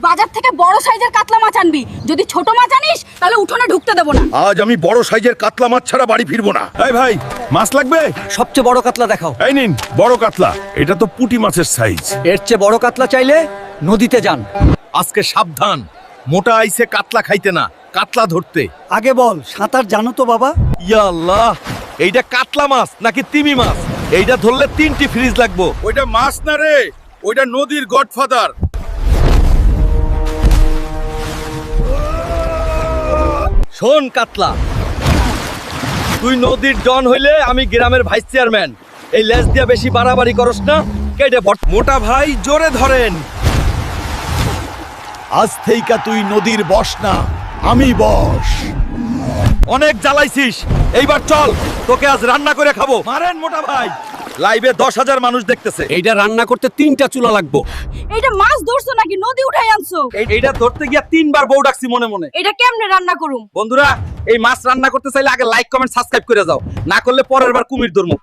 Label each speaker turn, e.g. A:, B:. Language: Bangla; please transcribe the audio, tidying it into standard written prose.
A: বাজার থেকে বড় সাইজের কাতলা মাছ আনবি। যদি ছোট মাছ আনিস তাহলে উঠোনে ঢুকতে দেব না।
B: আজ আমি বড় সাইজের কাতলা মাছ ছাড়া বাড়ি ফিরবো না। এই ভাই, মাছ লাগবে?
C: সবচেয়ে বড় কাতলা দেখাও।
B: এই নিন বড় কাতলা। এটা তো পুঁটি মাছের সাইজ।
C: এর চেয়ে বড় কাতলা চাইলে নদীতে যান।
D: আজকে সাবধান, মোটা আইছে কাতলা খাইতে না, কাতলা ধরতে।
C: আগে বল, সাঁতার জানো তো বাবা?
D: ইয়া আল্লাহ, এইটা কাতলা মাছ নাকি তিমি মাছ? এইটা ধরলে 3টি ফ্রিজ লাগবো।
B: ওইটা মাছ না রে, ওইটা নদীর গডফাদার।
D: শোন কাতলা, তুই নদীর ডন হইলে আমি গ্রামের ভাইস চেয়ারম্যান। এই লেজ দিয়া বেশি বাড়াবাড়ি করস না, কেটে ভট। মোটা ভাই জোরে ধরেন।
B: আজ থেইকা তুই নদীর বস না, আমি বস।
D: অনেক জ্বালাইছিস, এইবার চল, তোকে আজ রান্না করে খাবো। মারেন মোটা ভাই। লাইভে 10,000 মানুষ দেখতেছে।
C: এইটা রান্না করতে 3টা চুলা লাগবো।
A: এইটা মাছ ধরছো নাকি নদী উঠাই আনছো?
D: এইটা ধরতে গিয়া 3বার বউ ডাকছি মনে মনে।
A: এটা কেমনে রান্না করুম?
D: বন্ধুরা, এই মাছ রান্না করতে চাইলে আগে লাইক কমেন্ট সাবস্ক্রাইব করে যাও, না করলে পরের বার কুমির ধরমু।